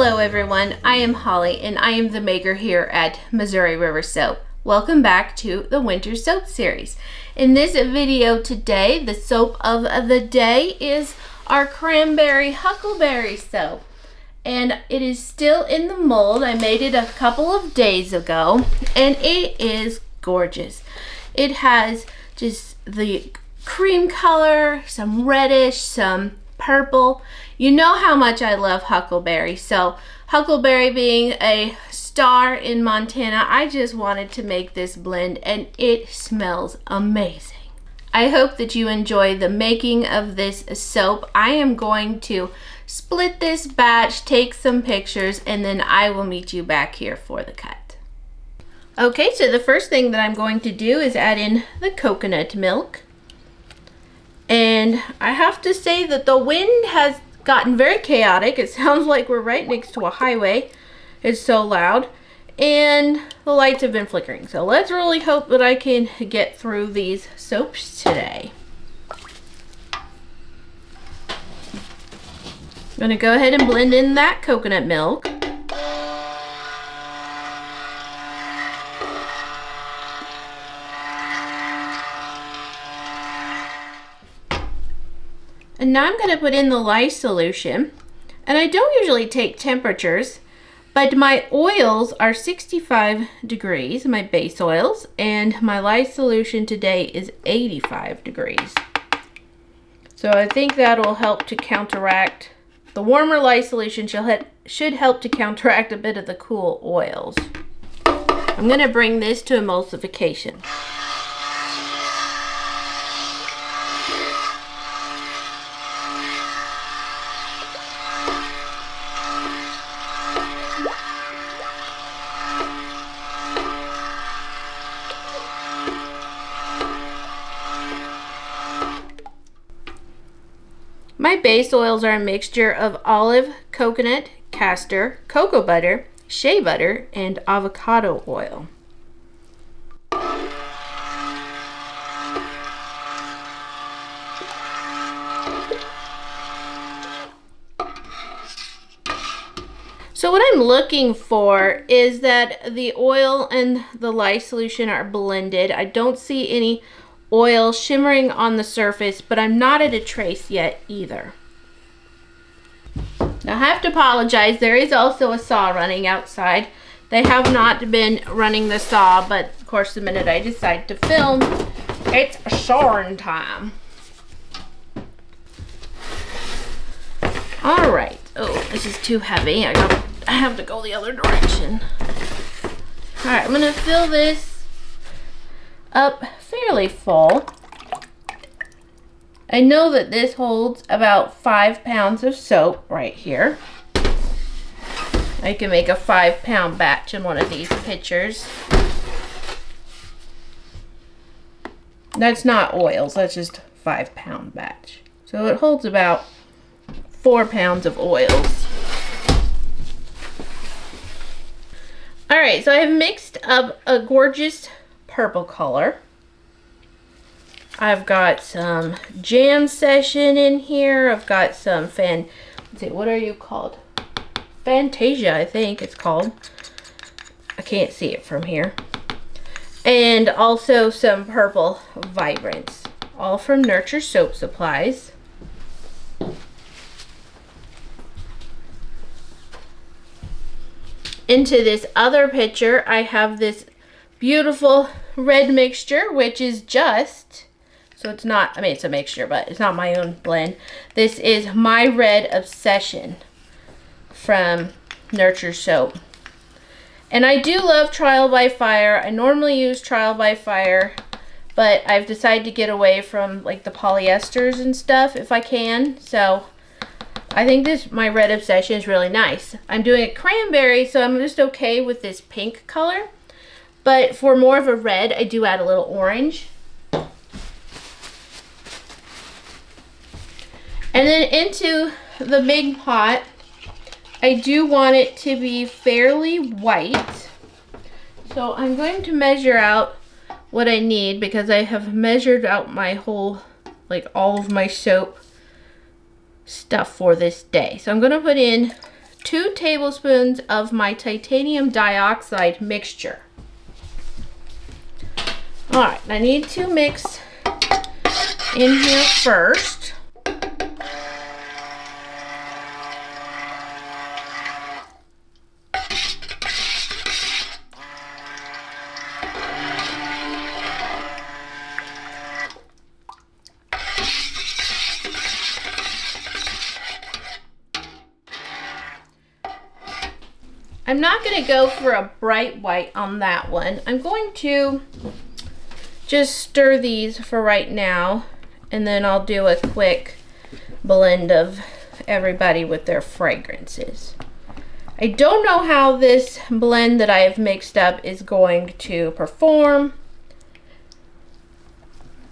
Hello everyone, I am Holly and I am the maker here at Missouri River Soap. Welcome back to the Winter Soap series. In this video today, the soap of the day is our Cranberry Huckleberry Soap. And it is still in the mold. I made it a couple of days ago and it is gorgeous. It has just the cream color, some reddish, some purple. You know how much I love huckleberry, so huckleberry being a star in Montana, I just wanted to make this blend and it smells amazing. I hope that you enjoy the making of this soap. I am going to split this batch, take some pictures, and then I will meet you back here for the cut. Okay, so the first thing that I'm going to do is add in the coconut milk. And I have to say that the wind has gotten very chaotic. It sounds like we're right next to a highway. It's so loud. And the lights have been flickering. So let's really hope that I can get through these soaps today. I'm going to go ahead and blend in that coconut milk. And now I'm going to put in the lye solution. And I don't usually take temperatures, but my oils are 65 degrees, my base oils, and my lye solution today is 85 degrees. So I think that will help to counteract, the warmer lye solution should help to counteract a bit of the cool oils. I'm going to bring this to emulsification. My base oils are a mixture of olive, coconut, castor, cocoa butter, shea butter, and avocado oil. So what I'm looking for is that the oil and the lye solution are blended. I don't see any oil shimmering on the surface, but I'm not at a trace yet either. Now I have to apologize, there is also a saw running outside. They have not been running the saw, but of course the minute I decide to film, it's sawing time. All right, oh, this is too heavy. I have to go the other direction. All right, I'm gonna fill this up fairly full. I know that this holds about 5 pounds of soap right here. I can make a 5-pound batch in one of these pitchers. That's not oils, that's just 5-pound batch. So it holds about 4 pounds of oils. All right, so I've mixed up a gorgeous purple color. I've got some Jam Session in here. I've got some let's see, what are you called? Fantasia, I think it's called. I can't see it from here. And also some purple Vibrance, all from Nurture Soap Supplies. Into this other pitcher, I have this beautiful red mixture, which is just, so it's not, I mean it's a mixture, but it's not my own blend. This is My Red Obsession from Nurture Soap. And I do love Trial by Fire. I normally use Trial by Fire, but I've decided to get away from like the polyesters and stuff if I can. So I think this My Red Obsession is really nice. I'm doing a cranberry, so I'm just okay with this pink color. But for more of a red, I do add a little orange. And then into the big pot, I do want it to be fairly white. So I'm going to measure out what I need because I have measured out my whole, like all of my soap stuff for this day. So I'm going to put in 2 tablespoons of my titanium dioxide mixture. All right, I need to mix in here first. I'm not going to go for a bright white on that one. I'm going to just stir these for right now, and then I'll do a quick blend of everybody with their fragrances. I don't know how this blend that I have mixed up is going to perform.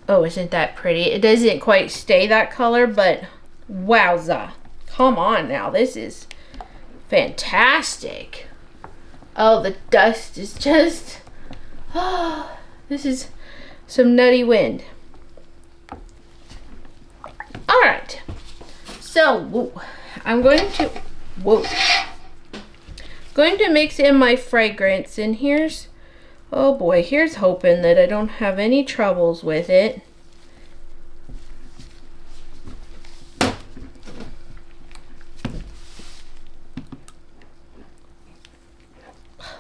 Oh, isn't that pretty? It doesn't quite stay that color, but wowza. Come on now, this is fantastic. Oh, the dust is just, oh, this is some nutty wind. All right, so I'm going to mix in my fragrance, and here's, oh boy, here's hoping that I don't have any troubles with it.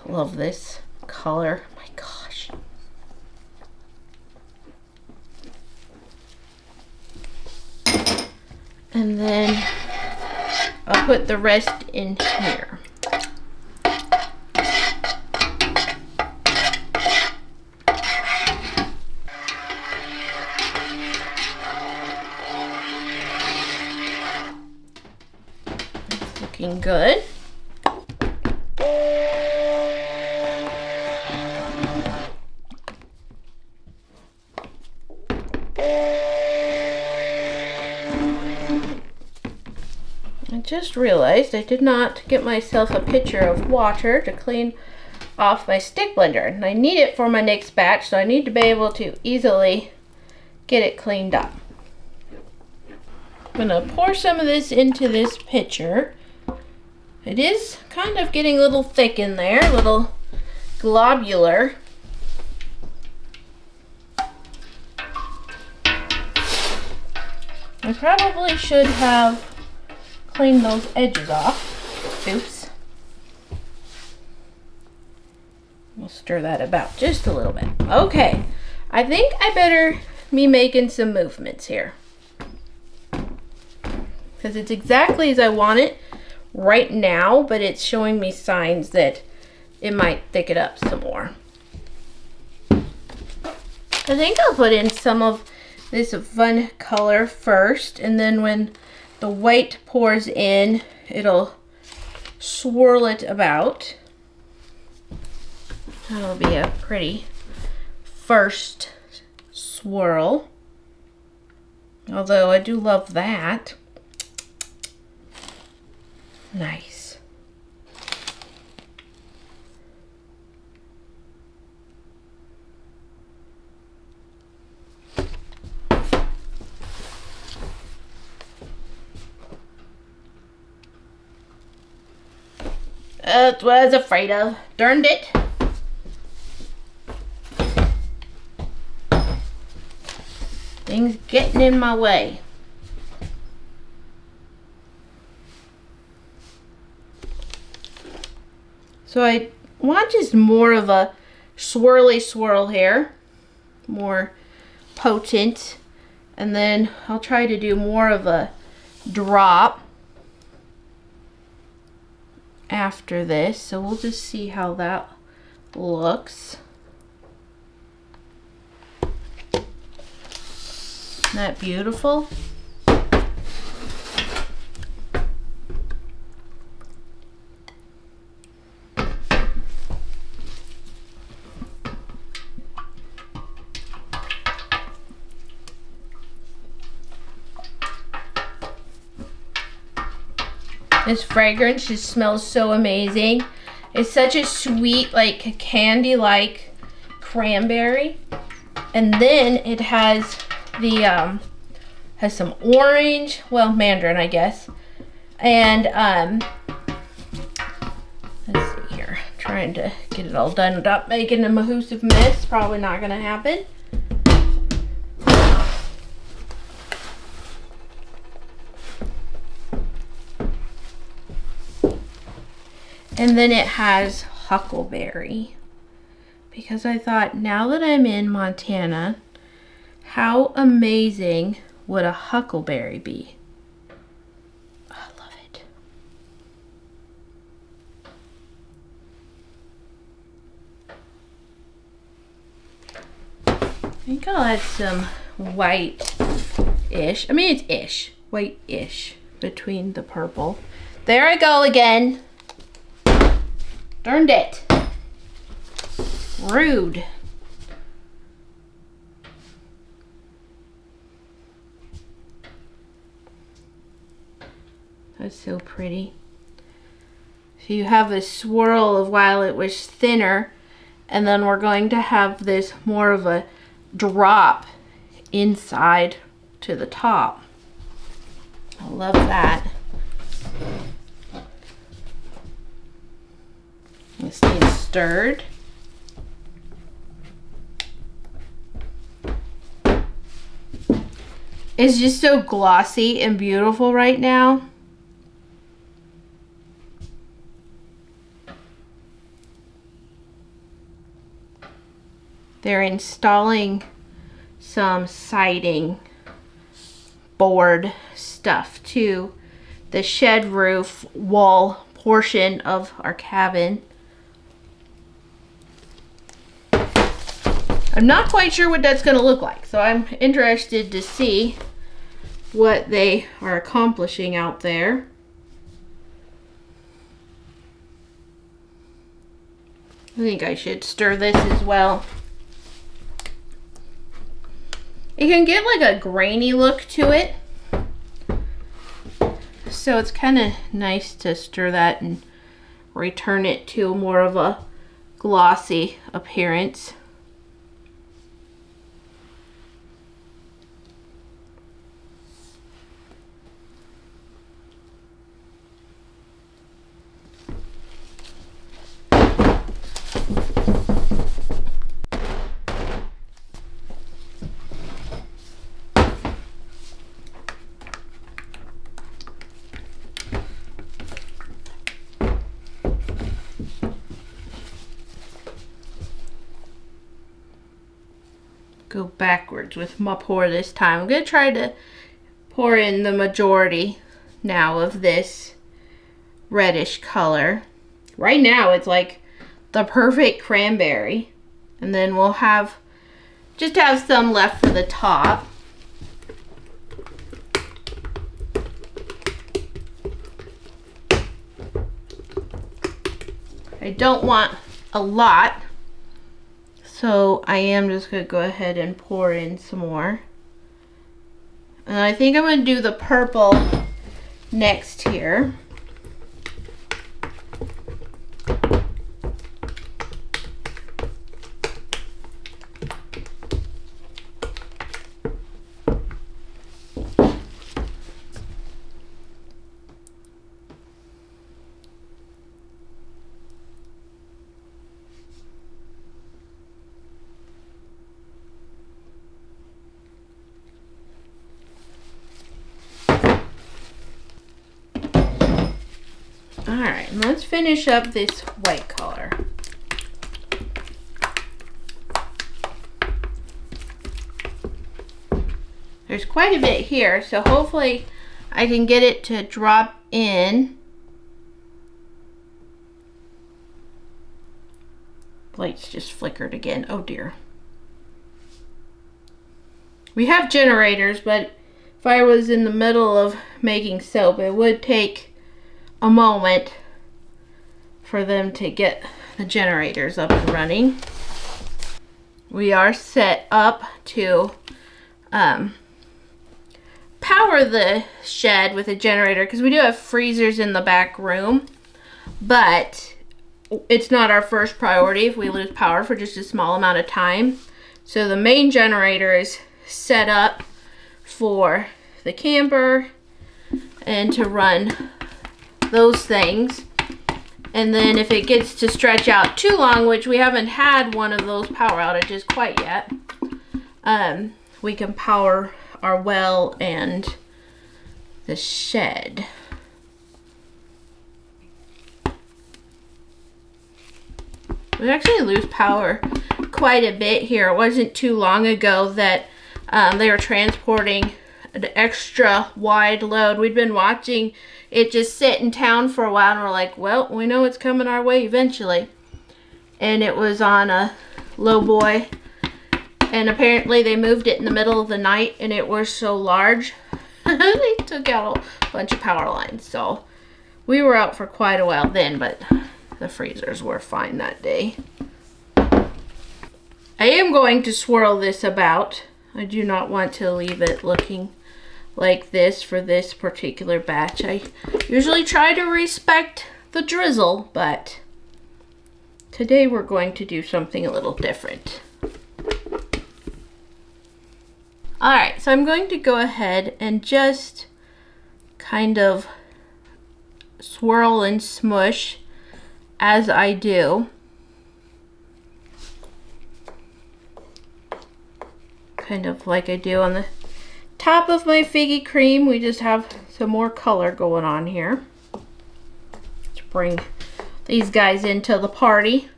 Love this color, my gosh. And then I'll put the rest in here. It's looking good. I just realized I did not get myself a pitcher of water to clean off my stick blender, and I need it for my next batch, so I need to be able to easily get it cleaned up. I'm going to pour some of this into this pitcher. It is kind of getting a little thick in there, a little globular. I probably should have cleaned those edges off. Oops. We'll stir that about just a little bit. Okay, I think I better be making some movements here, because it's exactly as I want it right now, but it's showing me signs that it might thick it up some more. I think I'll put in some of this fun color first, and then when the white pours in, it'll swirl it about. That'll be a pretty first swirl. Although I do love that. Nice. That's what I was afraid of. Darned it. Things getting in my way. So I want just more of a swirly swirl here. More potent. And then I'll try to do more of a drop after this, so we'll just see how that looks. Isn't that beautiful? This fragrance just smells so amazing. It's such a sweet, like candy-like cranberry, and then it has the has some orange, well, mandarin, I guess, and trying to get it all done without making a mahoosive mess. Probably not gonna happen. And then it has huckleberry, because I thought, now that I'm in Montana, how amazing would a huckleberry be? I love it. I think I'll add some white-ish. I mean, it's ish. White-ish between the purple. There I go again. Darned it. Rude. That's so pretty. So you have a swirl of while it was thinner, and then we're going to have this more of a drop inside to the top. I love that. This needs stirred. It's just so glossy and beautiful right now. They're installing some siding board stuff to the shed roof wall portion of our cabin. I'm not quite sure what that's going to look like, so I'm interested to see what they are accomplishing out there. I think I should stir this as well. It can get like a grainy look to it, so it's kind of nice to stir that and return it to more of a glossy appearance. Go backwards with my pour this time. I'm going to try to pour in the majority now of this reddish color. Right now it's like the perfect cranberry, and then we'll just have some left for the top. I don't want a lot, so I am just going to go ahead and pour in some more. And I think I'm going to do the purple next here. Alright, let's finish up this white color. There's quite a bit here, so hopefully I can get it to drop in. Lights just flickered again. Oh dear. We have generators, but if I was in the middle of making soap, it would take a moment for them to get the generators up and running. We are set up to power the shed with a generator, because we do have freezers in the back room, but it's not our first priority if we lose power for just a small amount of time. So the main generator is set up for the camper and to run those things. And then if it gets to stretch out too long, which we haven't had one of those power outages quite yet, we can power our well and the shed. We actually lose power quite a bit here. It wasn't too long ago that they were transporting an extra wide load. We'd been watching it just sit in town for a while, and we're like, well, we know it's coming our way eventually. And it was on a low boy, and apparently they moved it in the middle of the night, and it was so large they took out a bunch of power lines. So we were out for quite a while then, but the freezers were fine that day. I am going to swirl this about. I do not want to leave it looking like this for this particular batch. I usually try to respect the drizzle, but today we're going to do something a little different. Alright, so I'm going to go ahead and just kind of swirl and smush as I do. Kind of like I do on the top of my figgy cream. We just have some more color going on here. Let's bring these guys into the party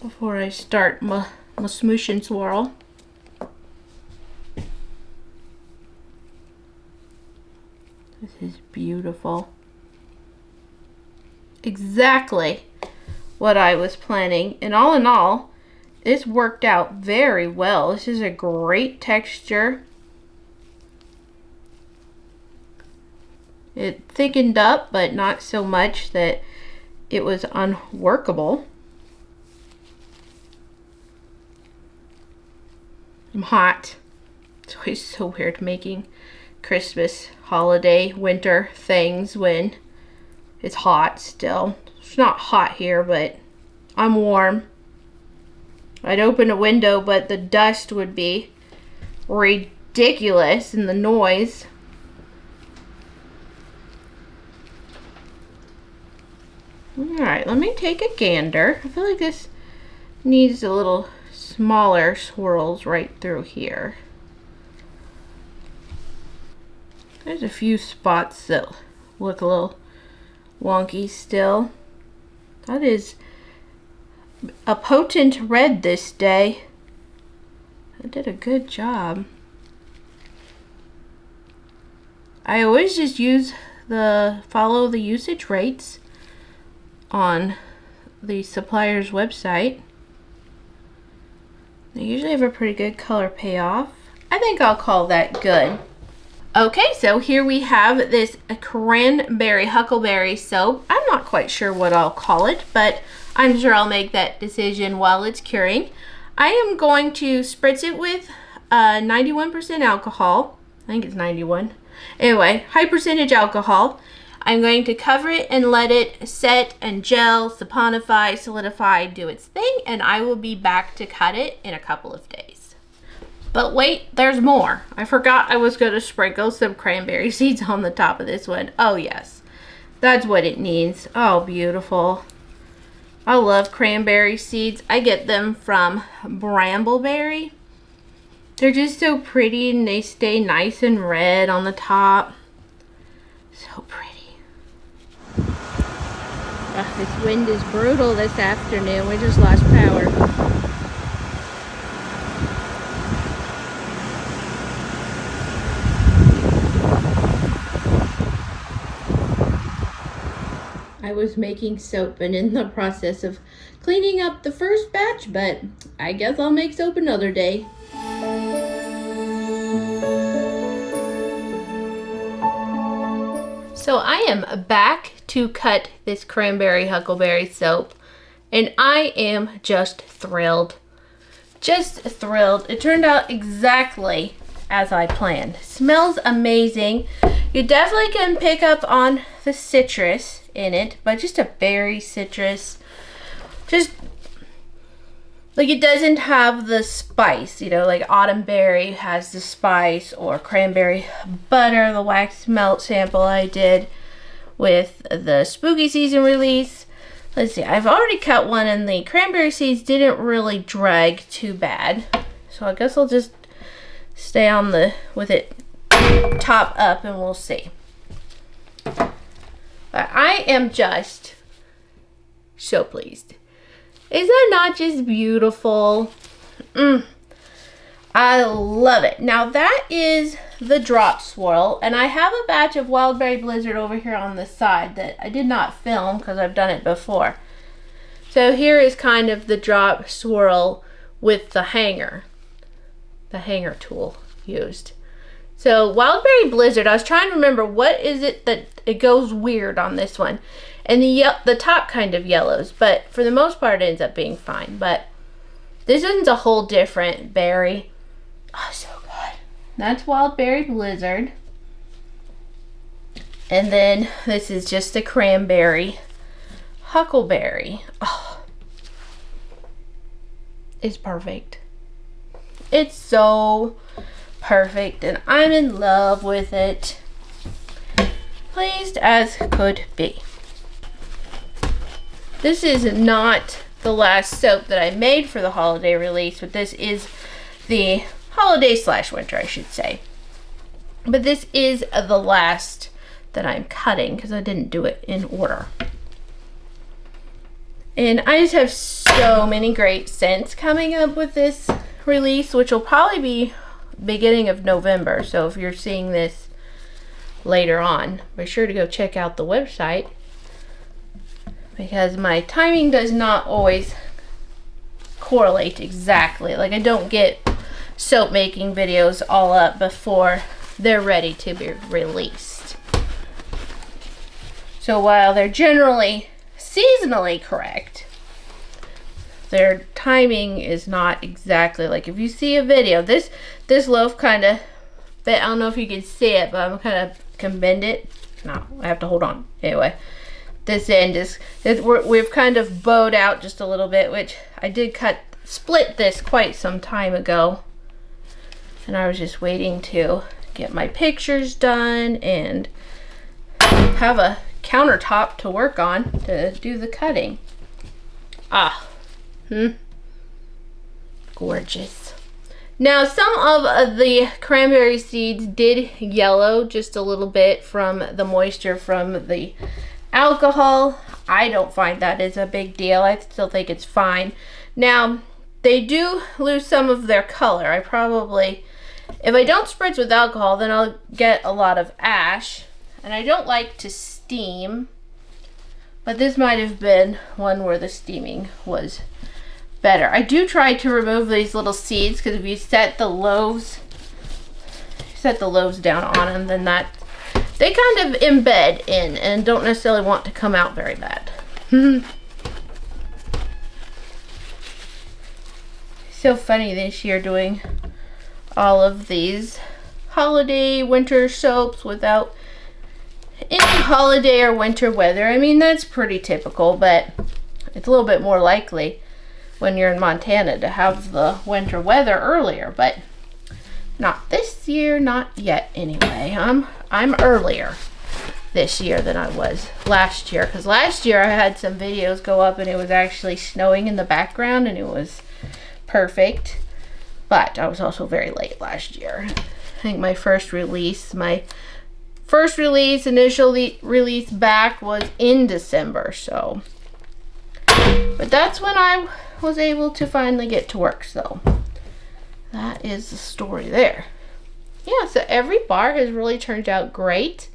before I start my smoosh and swirl. This is beautiful. Exactly what I was planning. And all in all, this worked out very well. This is a great texture. It thickened up, but not so much that it was unworkable. I'm hot. It's always so weird making Christmas, holiday, winter things when it's hot still. It's not hot here, but I'm warm. I'd open a window, but the dust would be ridiculous and the noise. Alright, let me take a gander. I feel like this needs a little smaller swirls right through here. There's a few spots that look a little wonky still. That is a potent red this day. I did a good job. I always just use follow the usage rates on the supplier's website. They usually have a pretty good color payoff. I think I'll call that good. Okay, so here we have this Cranberry Huckleberry Soap. I'm not quite sure what I'll call it, but I'm sure I'll make that decision while it's curing. I am going to spritz it with 91% alcohol. I think it's 91. Anyway, high percentage alcohol. I'm going to cover it and let it set and gel, saponify, solidify, do its thing, and I will be back to cut it in a couple of days. But wait, there's more. I forgot I was going to sprinkle some cranberry seeds on the top of this one. Oh yes, that's what it needs. Oh, beautiful. I love cranberry seeds. I get them from Bramble Berry. They're just so pretty and they stay nice and red on the top. So pretty. This wind is brutal this afternoon. We just lost power. I was making soap and in the process of cleaning up the first batch, but I guess I'll make soap another day. So I am back to cut this Cranberry Huckleberry Soap, and I am just thrilled. Just thrilled. It turned out exactly as I planned. Smells amazing. You definitely can pick up on the citrus in it, but just a berry citrus. Just like it doesn't have the spice, you know, like autumn berry has the spice, or cranberry butter, the wax melt sample I did with the spooky season release. Let's see, I've already cut one and the cranberry seeds didn't really drag too bad. So I guess I'll just stay on with it top up and we'll see. But I am just so pleased. Is that not just beautiful? I love it. Now that is the drop swirl, and I have a batch of Wild Berry Blizzard over here on the side that I did not film because I've done it before. So here is kind of the drop swirl with the hanger tool used. So Wild Berry Blizzard, I was trying to remember what is it that it goes weird on this one. And the top kind of yellows, but for the most part it ends up being fine. But this one's a whole different berry. Oh, so good. That's Wild Berry Blizzard. And then this is just the Cranberry Huckleberry. Oh, it's perfect. It's so perfect, and I'm in love with it. Pleased as could be. This is not the last soap that I made for the holiday release, but this is the holiday / winter, I should say. But this is the last that I'm cutting because I didn't do it in order. And I just have so many great scents coming up with this release, which will probably be beginning of November. So if you're seeing this later on, be sure to go check out the website, because my timing does not always correlate exactly. Like, I don't get soap making videos all up before they're ready to be released. So while they're generally seasonally correct, their timing is not exactly. Like, if you see a video, this loaf kind of, I don't know if you can see it, but I'm kind of can bend it. No, I have to hold on. Anyway, this end is, we've kind of bowed out just a little bit, which I did split this quite some time ago. And I was just waiting to get my pictures done and have a countertop to work on to do the cutting. Gorgeous. Now, some of the cranberry seeds did yellow just a little bit from the moisture from the alcohol. I don't find that is a big deal. I still think it's fine. Now, they do lose some of their color. I probably, if I don't spritz with alcohol, then I'll get a lot of ash. And I don't like to steam, but this might have been one where the steaming was better. I do try to remove these little seeds, because if you set the loaves down on them, then they kind of embed in and don't necessarily want to come out very bad. So funny this year doing all of these holiday winter soaps without any holiday or winter weather. I mean, that's pretty typical, but it's a little bit more likely when you're in Montana to have the winter weather earlier, but not this year, not yet anyway. I'm earlier this year than I was last year, because last year I had some videos go up and it was actually snowing in the background and it was perfect, but I was also very late last year. I think my first initial release back was in December, so, but that's when I was able to finally get to work. So that is the story there. Yeah, so every bar has really turned out great.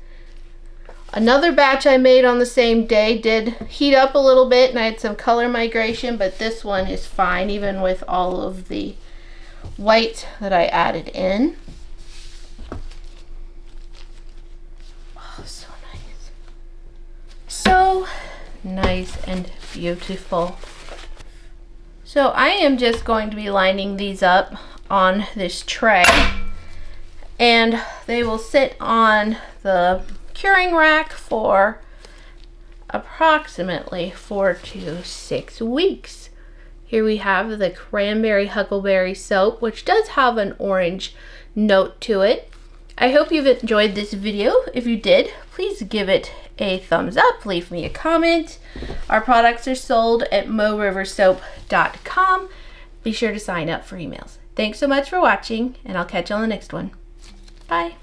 Another batch I made on the same day did heat up a little bit and I had some color migration, but this one is fine even with all of the white that I added in. Oh, so nice. So nice and beautiful. So I am just going to be lining these up on this tray, and they will sit on the curing rack for approximately 4 to 6 weeks. Here we have the Cranberry Huckleberry Soap, which does have an orange note to it. I hope you've enjoyed this video. If you did, please give it a thumbs up, leave me a comment. Our products are sold at moriversoap.com. Be sure to sign up for emails. Thanks so much for watching, and I'll catch you on the next one. Bye.